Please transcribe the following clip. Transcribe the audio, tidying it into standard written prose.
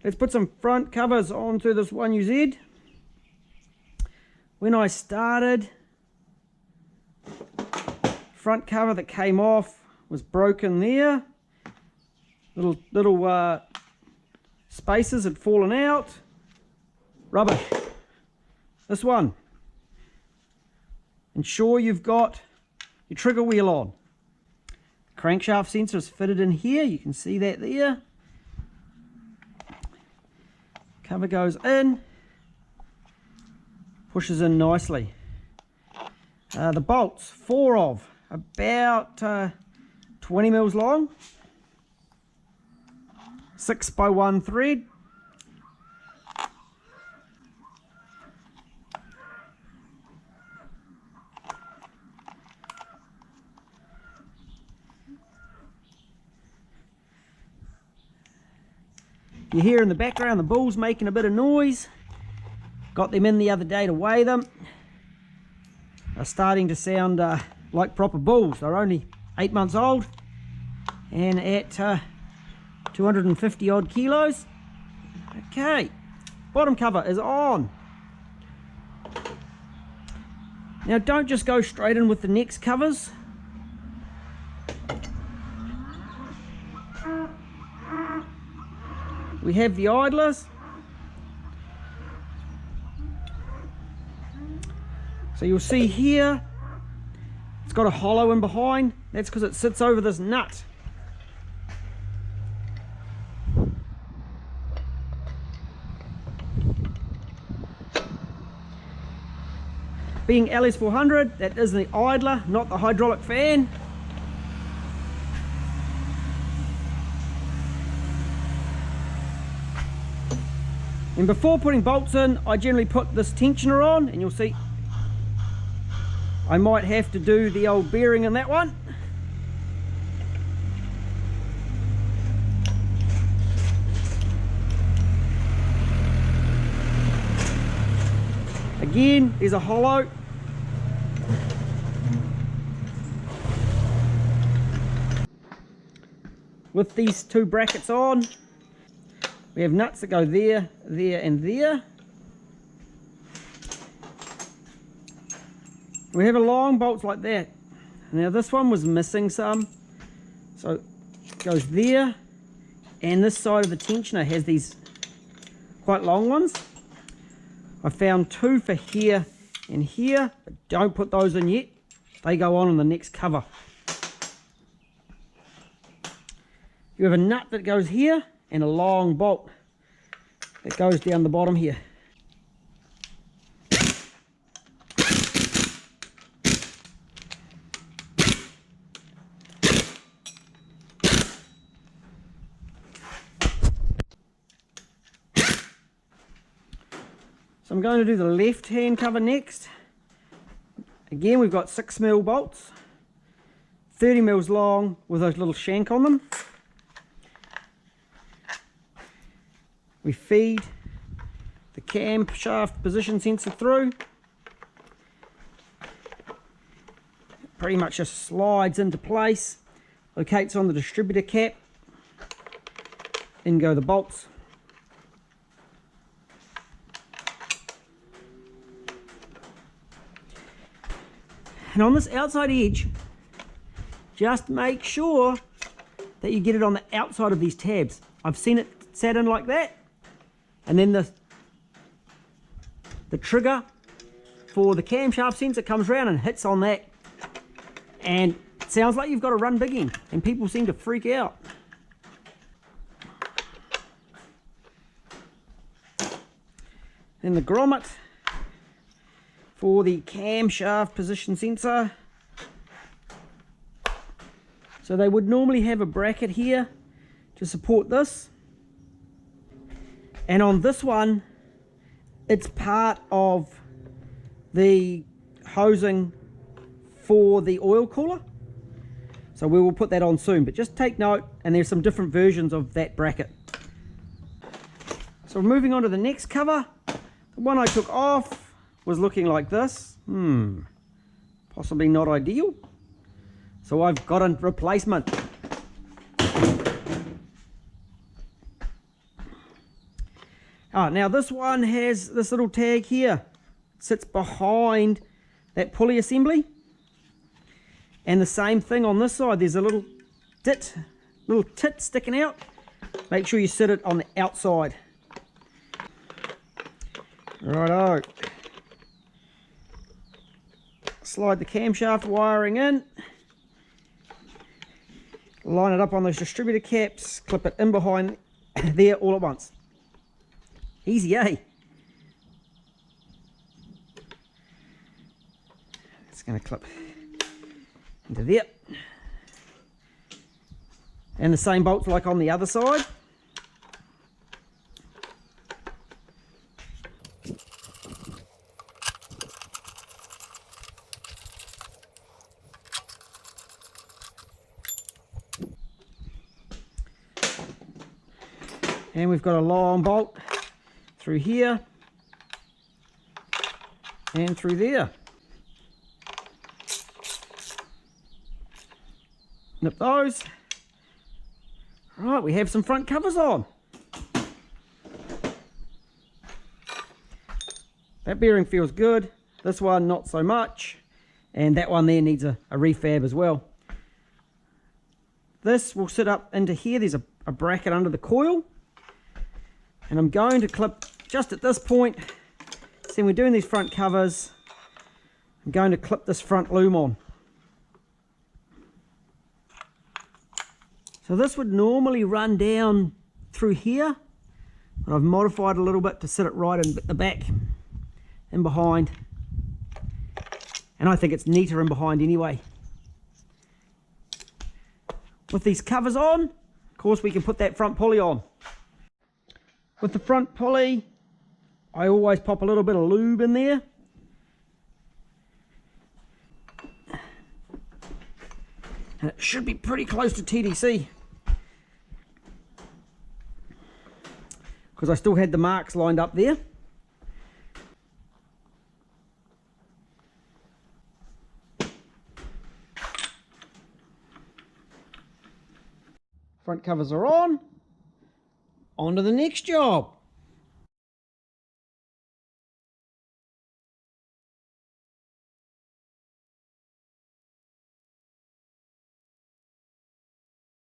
let's put some front covers onto this 1UZ. When I started, front cover that came off was broken there. Little spaces had fallen out. Rubbish. This one. Ensure you've got your trigger wheel on. Crankshaft sensor is fitted in here. You can see that there. Cover goes in. Pushes in nicely. The bolts, 4 of, about 20 mils long. 6x1 thread. You hear in the background the bulls making a bit of noise. Got them in the other day to weigh them. They're starting to sound like proper bulls. They're only 8 months old and at 250 odd kilos. Okay, bottom cover is on. Now don't just go straight in with the next covers. We have the idlers. So you'll see here, it's got a hollow in behind. That's because it sits over this nut. Being Ls400, that is the idler, not the hydraulic fan. And before putting bolts in, I generally put this tensioner on, and you'll see I might have to do the old bearing in that one. Again, there's a hollow. With these 2 brackets on, we have nuts that go there, there and there. We have a long bolts like that. Now this one was missing some, so it goes there, and this side of the tensioner has these quite long ones. I found 2 for here and here, but don't put those in yet. They go on in the next cover. You have a nut that goes here and a long bolt that goes down the bottom here. So I'm going to do the left hand cover next. Again, we've got 6mm bolts, 30 mils long with those little shank on them. We feed the camshaft position sensor through. It pretty much just slides into place, locates on the distributor cap, in go the bolts. And on this outside edge, just make sure that you get it on the outside of these tabs. I've seen it sat in like that, and then the trigger for the camshaft sensor comes around and hits on that, and it sounds like you've got to run big end, and people seem to freak out. Then the grommet for the camshaft position sensor. So they would normally have a bracket here to support this, and on this one it's part of the hosing for the oil cooler, so we will put that on soon, but just take note, and there's some different versions of that bracket. So moving on to the next cover. The one I took off was looking like this. Possibly not ideal, so I've got a replacement. Now this one has this little tag here. It sits behind that pulley assembly. And the same thing on this side. There's a little tit sticking out. Make sure you sit it on the outside. Righto. Slide the camshaft wiring in. Line it up on those distributor caps. Clip it in behind there all at once. Easy, eh? It's going to clip into there. And the same bolts like on the other side. And we've got a long bolt through here and through there. Nip those. Right, we have some front covers on. That bearing feels good. This one not so much. And that one there needs a refab as well. This will sit up into here. There's a bracket under the coil. And I'm going to clip just at this point. See, we're doing these front covers. I'm going to clip this front loom on. So this would normally run down through here, but I've modified a little bit to sit it right in the back and behind. And I think it's neater in behind anyway. With these covers on, of course, we can put that front pulley on. With the front pulley, I always pop a little bit of lube in there. And it should be pretty close to TDC. Because I still had the marks lined up there. Front covers are on. On to the next job.